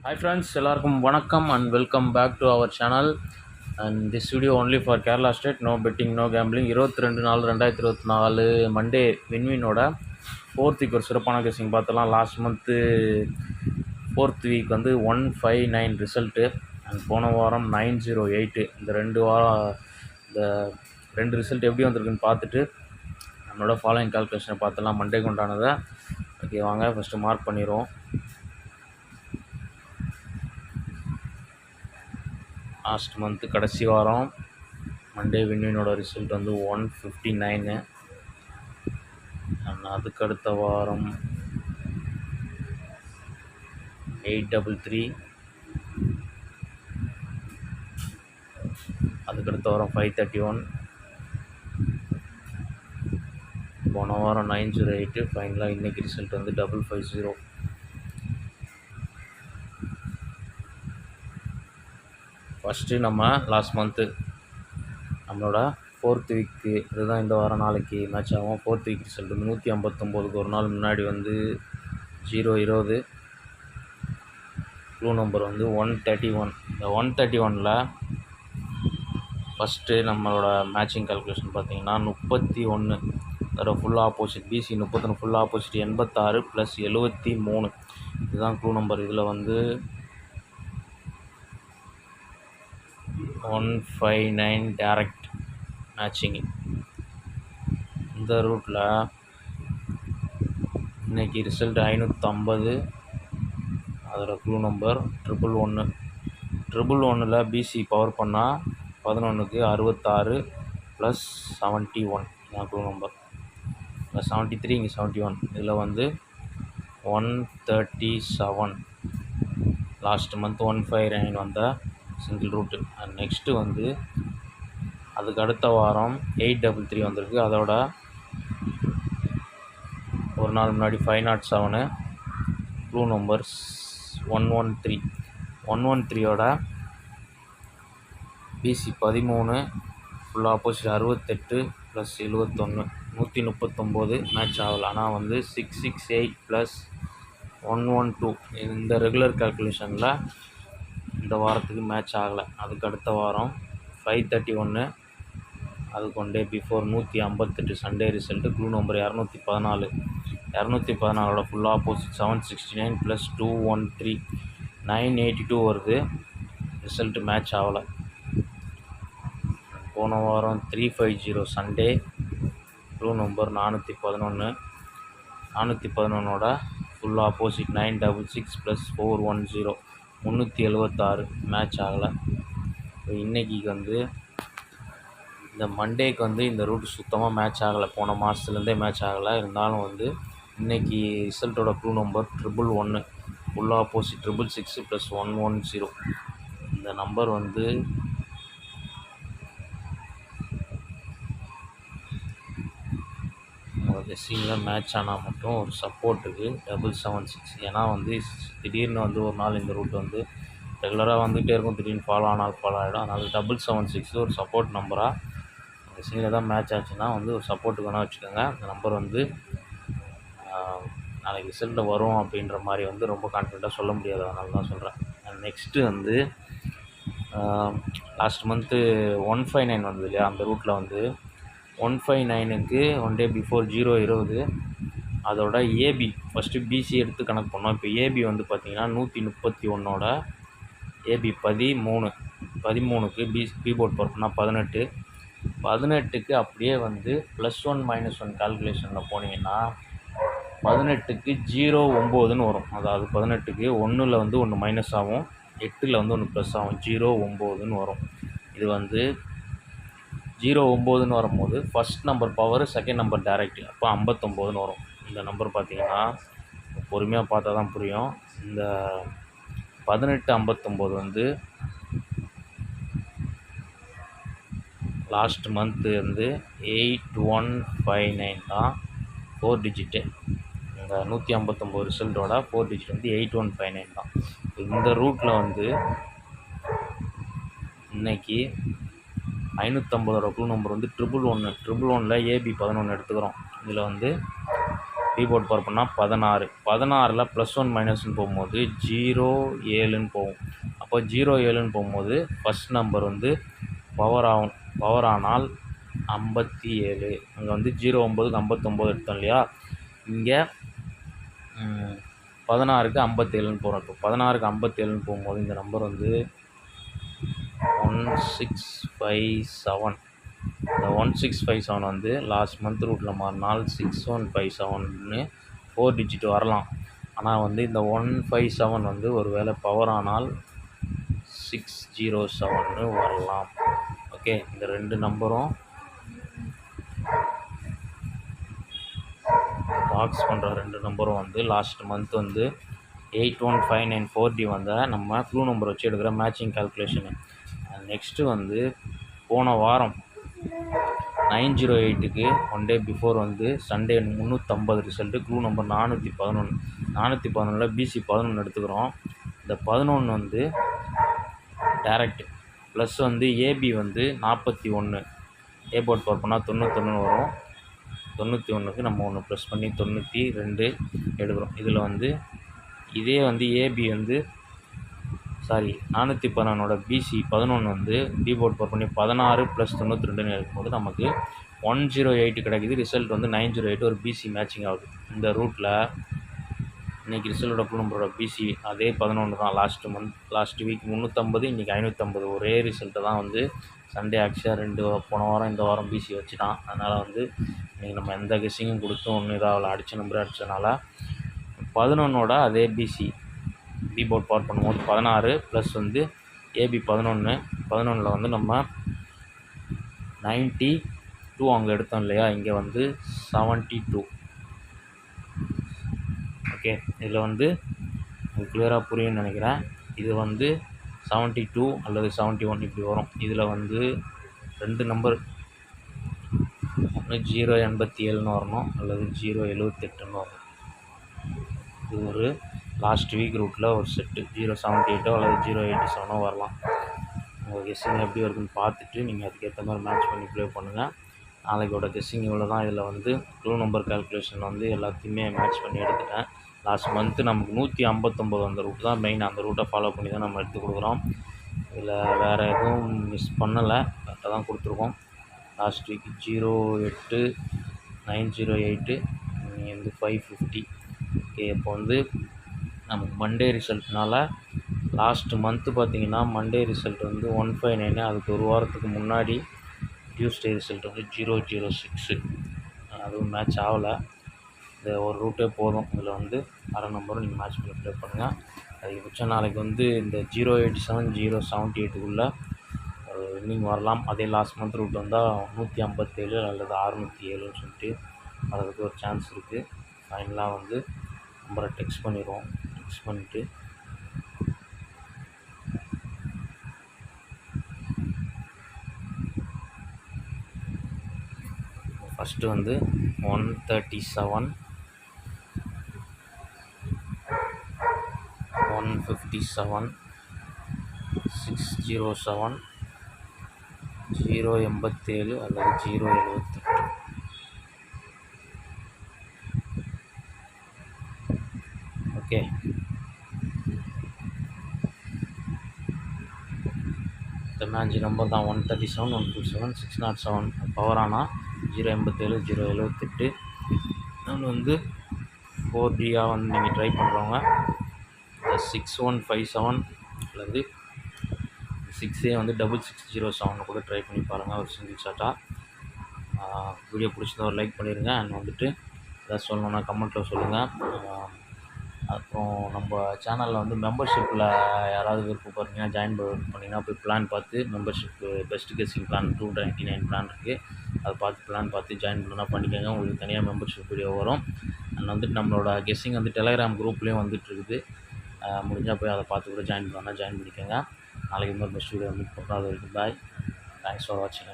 Hi friends, எல்லாருக்கும் வணக்கம் and welcome back to our channel and this video only for Kerala State, no betting, no gambling. 22/4/2024 Monday வின்வினோட fourth week ஒரு சிறப்பான கேசிங் பார்த்தலாம். Last month fourth week வந்து 159 result and போன வாரம் 908. இந்த ரெண்டு ரிசல்ட் எப்படி வந்திருக்குன்னு பார்த்துட்டு நம்மளோட ஃபாலோயிங் கால்குலேஷனை பார்த்தலாம். மண்டேக்கு உண்டானதை ஓகே வாங்க ஃபஸ்ட்டு மார்க் பண்ணிடுவோம். லாஸ்ட் மந்த்து கடைசி வாரம் மண்டே வின்வினோட ரிசல்ட் வந்து 159 அண்ட் அதுக்கு அடுத்த வாரம் 833, அதுக்கடுத்த வாரம் 531, போன வாரம் 908, ஃபைனலாக இன்றைக்கி ரிசல்ட் வந்து 550. ஃபஸ்ட்டு நம்ம லாஸ்ட் மந்த்து நம்மளோட ஃபோர்த் வீக்கு இதுதான் இந்த வாரம் நாளைக்கு மேட்ச் ஆகும். ஃபோர்த் வீக் ரிசல்ட் வந்து 159க்கு ஒரு நாள் முன்னாடி வந்து 0-20, க்ளூ நம்பர் வந்து 131. இந்த 131ல் ஃபஸ்ட்டு நம்மளோட மேட்சிங் கால்குலேஷன் பார்த்திங்கன்னா 31 அதோட ஃபுல் ஆப்போசிட் பிசி 31 ஃபுல் ஆப்போசிட் 86 + 73 இதுதான் க்ளூ நம்பர். இதில் வந்து 159 டைரக்ட் மேட்சிங்கு. இந்த ரூட்டில் இன்றைக்கி ரிசல்ட் 550, அதோட க்ளூ நம்பர் 111. பிசி பவர் பண்ணால் 11க்கு 66 + 71 தான் க்ளூ நம்பர். இல்லை 73, இங்கே 71. இதில் வந்து 137 லாஸ்ட் மந்த் 159 வந்த சிங்கிள் ரூட்டு. அண்ட் நெக்ஸ்ட்டு வந்து அதுக்கு அடுத்த வாரம் 833 வந்திருக்கு. அதோட ஒரு நாள் முன்னாடி 507, க்ளூ நம்பர் 113. 113ோட பிசி 13 ஃபுல் ஆப்போசிட் 68 + 71 139 மேட்ச் ஆகலை. ஆனால் வந்து 668 + 112 இந்த ரெகுலர் கால்குலேஷனில் இந்த வாரத்துக்கு மேட்ச் ஆகலை. அதுக்கு அடுத்த வாரம் 531, அதுக்கு one day before 158 Sunday result. Clue number 214. 214ஓட ஃபுல் ஆப்போசிட் 769 + 213 982 வருது. ரிசல்ட்டு மேட்ச் ஆகலை. போன வாரம் 350 சண்டே, க்ளூ நம்பர் 411. 411ஓட ஃபுல் ஆப்போசிட் 966 + 410 376 மேட்ச் ஆகலை. இன்றைக்கி வந்து இந்த மண்டேக்கு வந்து இந்த ரூட் சுத்தமாக மேட்ச் ஆகலை. போன மாதத்துலேருந்தே மேட்ச் ஆகலை. இருந்தாலும் வந்து இன்றைக்கி ரிசல்ட்டோட க்ளூ நம்பர் 111 ஃபுல் ஆப்போசிட் 666 + 110. இந்த நம்பர் வந்து கெஸ்ஸிங்கில் மேட்ச் ஆனால் மட்டும் ஒரு சப்போர்ட்டுக்கு 776. ஏன்னா வந்து திடீர்னு வந்து ஒரு நாள் இந்த ரூட் வந்து ரெகுலராக வந்துகிட்டே இருக்கும், திடீர்னு ஃபாலோ ஆகிடும். அதனால் 776 ஒரு சப்போர்ட் நம்பராக கெஸ்ஸிங்கில் தான் மேட்ச் ஆச்சுன்னா வந்து ஒரு சப்போர்ட்டுக்கு வேணால் வச்சுக்கோங்க. இந்த நம்பர் வந்து நாளைக்கு ரிசல்ட்டில் வரும் அப்படின்ற மாதிரி வந்து ரொம்ப கான்ஃபிடெண்ட்டாக சொல்ல முடியாது, அதனால தான் சொல்கிறேன். நெக்ஸ்ட்டு வந்து லாஸ்ட் மந்த்து 159 வந்தது இல்லையா, அந்த ரூட்டில் வந்து 159க்கு ஒன் டே பிஃபோர் 0-20 அதோட ஏபி ஃபஸ்ட்டு பிசி எடுத்து கணக்கு பண்ணோம். இப்போ ஏபி வந்து பார்த்திங்கன்னா 131ஓட ஏபி 13க்கு பிபோர்ட் பவர் பண்ணால் 18க்கு அப்படியே வந்து +1 -1 கால்குலேஷனில் போனீங்கன்னா 18க்கு 0-9ன்னு வரும். அதாவது 18க்கு 1ல் வந்து 1 மைனஸ் ஆகும், 8ல் வந்து 1 ப்ளஸ் ஆகும், 0-9ன்னு வரும். இது வந்து 0-9ன்னு வரும்போது first number power, second number direct, அப்போ 59ன்னு வரும். இந்த நம்பர் பார்த்திங்கன்னா பொறுமையாக பார்த்தா தான் புரியும். இந்த 1859 வந்து லாஸ்ட் மந்த்து வந்து 8159 தான் 4 டிஜிட்டு. இந்த 159 ரிசல்ட்டோட 4 டிஜிட் வந்து 8159 தான். இந்த ரூட்டில் வந்து இன்றைக்கி 550ஓட க்ளூ நம்பர் வந்து 111. 111ல் ஏபி 11 எடுத்துக்கிறோம். இதில் வந்து போர்ட் பவர் பண்ணால் 16. 16ல் +1 -1 போகும்போது 0 7ன்னு போகும். அப்போ 0 7ன்னு போகும்போது ஃபஸ்ட் நம்பர் வந்து பவர் ஆனால் 57. அங்கே வந்து 0 9க்கு 59 எடுத்தோம் இல்லையா, இங்கே 16க்கு 57ன்னு போகிறோம். இப்போ 16க்கு 57ன்னு போகும்போது இந்த நம்பர் வந்து 1657. இந்த 1657 வந்து லாஸ்ட் மந்த் ரூட்டில் மாறினால் 6157ன்னு 4 டிஜிட் வரலாம். ஆனால் வந்து இந்த 157 வந்து ஒரு வேளை பவர் ஆனால் 607ன்னு வரலாம். ஓகே, இந்த ரெண்டு நம்பரும் பாக்ஸ் பண்ணுற ரெண்டு நம்பரும் வந்து லாஸ்ட் மந்த் வந்து 81594D வந்த நம்ம க்ளூ நம்பர் வச்சு எடுக்கிற மேட்சிங் கால்குலேஷனு. நெக்ஸ்ட்டு வந்து போன வாரம் 908க்கு 1 டே பிஃபோர் வந்து சண்டே 350 ரிசல்ட்டு க்ளூ நம்பர் 411. 411ல் பிசி 11 எடுத்துக்கிறோம். இந்த 11 வந்து டேரக்ட் ப்ளஸ் வந்து ஏபி வந்து 41. ஏ போர்ட் பவர் பண்ணால் 91 வரும். 91க்கு நம்ம ஒன்று ப்ளஸ் பண்ணி 92 எடுக்கிறோம். இதில் வந்து இதே வந்து ஏபி வந்து 411ஓட பிசி 11 வந்து டி போர்ட் பவர் பண்ணி 16 + 92ன்னு எடுக்கும்போது நமக்கு 108 கிடைக்குது. ரிசல்ட் வந்து 908 ஒரு பிசி மேட்சிங் ஆகுது. இந்த ரூட்டில் இன்றைக்கி ரிசல்ட்டோட க்ளூ நம்பரோட பிசி அதே 11 தான். லாஸ்ட் வீக் 350, இன்றைக்கி 550. ஒரே ரிசல்ட்டை தான் வந்து சண்டே ஆக்சுவலாக போன வாரம் இந்த வாரம் பிசி வச்சுட்டான். அதனால் வந்து இன்றைக்கி நம்ம எந்த கெஸ்ஸிங்கும் கொடுத்து ஒன்றும் இதாகல, அடித்த நம்பரே அடித்ததுனால 11ஓட அதே பிசி டி போர்ட் பவர் பண்ணும்போது 16 ப்ளஸ் வந்து ஏபி 11ல் வந்து நம்ம 92 அங்கே எடுத்தோம் இல்லையா, இங்கே வந்து 72. ஓகே, இதில் வந்து உங்களுக்கு கிளியராக புரியும்னு நினைக்கிறேன். இது வந்து 72 அல்லது 71 இப்படி வரும். இதில் வந்து ரெண்டு நம்பர், ஒன்று 087ன்னு வரணும் அல்லது 078ன்னு வரணும். இது ஒரு லாஸ்ட் வீக் ரூட்டில் ஒரு செட்டு 078 அல்லது 087 வரலாம். உங்கள் கெஸ்ஸிங் எப்படி வருதுன்னு பார்த்துட்டு நீங்கள் அதுக்கேற்ற மாதிரி மேட்ச் பண்ணி ப்ளே பண்ணுங்கள். நாளைக்கோட கெஸ்ஸிங் இவ்வளோ தான். இதில் வந்து க்ளூ நம்பர் கால்குலேஷன் வந்து எல்லாத்தையுமே மேட்ச் பண்ணி எடுத்துட்டேன். லாஸ்ட் மந்த்து நமக்கு 159 அந்த ரூட் தான் மெயின். அந்த ரூட்டை ஃபாலோ பண்ணி தான் நம்ம எடுத்து கொடுக்குறோம். இதில் வேறு எதுவும் மிஸ் பண்ணலை, கரெக்டாக தான் கொடுத்துருக்கோம். லாஸ்ட் வீக் 08 908 வந்து 550. ஓகே, இப்போ வந்து நமக்கு மண்டே ரிசல்ட்னால லாஸ்ட் மந்த்து பார்த்திங்கன்னா மண்டே ரிசல்ட் வந்து 159. அதுக்கு ஒரு வாரத்துக்கு முன்னாடி டியூஸ்டே ரிசல்ட் வந்து 006. அதுவும் மேட்ச் ஆகலை. இந்த ஒரு ரூட்டே போதும். இதில் வந்து அரை நம்பரும் நீங்கள் மேட்ச் பண்ணி ப்ளே பண்ணுங்கள். அதிகபட்சம் நாளைக்கு வந்து இந்த 087 078க்குள்ளே வின்னிங் வரலாம். அதே லாஸ்ட் மந்த் ரூட் வந்தால் 157 அல்லது 607ன்னு சொல்லிட்டு வரதுக்கு ஒரு சான்ஸ் இருக்குது. ஃபைனலாக வந்து நம்பரை டெக்ஸ்ட் பண்ணிடுவோம். டெக்ஸ்ட் பண்ணிவிட்டு ஃபஸ்ட்டு வந்து 137 157 607 087 அல்லது 078. ஓகே, இந்த மேட்ச் நம்பர் தான் 137 157 607. பவர் ஆனால் 087 078. இன்னொன்று வந்து 4Dயாக வந்து நீங்கள் ட்ரை பண்ணுறவங்க இந்த 6157 அல்லது 6A வந்து 6607 கூட ட்ரை பண்ணி பாருங்கள். ஒரு சிங்கிள் ஷாட்டாக. வீடியோ பிடிச்சத ஒரு லைக் பண்ணிடுங்க. அண்ட் வந்துட்டு ஏதாவது சொல்லணுன்னா கமெண்ட்டில் சொல்லுங்கள். அப்புறம் நம்ம சேனலில் வந்து மெம்பர்ஷிப்பில் யாராவது விருப்பப்படுறீங்கன்னா ஜாயின் பண்ணிங்கன்னா போய் பிளான் பார்த்து membership best guessing plan 299 plan இருக்குது. அதை பிளான் பார்த்து ஜாயின் பண்ணால் பண்ணிக்கோங்க. உங்களுக்கு தனியாக மெம்பர்ஷிப் வீடியோ வரும். அண்ட் வந்துட்டு நம்மளோட கெஸ்ஸிங் வந்து டெலகிராம் குரூப்லேயும் வந்துட்டுருக்குது. முடிஞ்சால் போய் அதை பார்த்து கூட ஜாயின் பண்ணிக்கோங்க. நாளைக்கு இன்னொரு பெஸ்ட் வீடியோ மீட் பண்ணுறோம். அது வரைக்கும் பாய். தேங்க்ஸ் ஃபார் வாட்சிங்.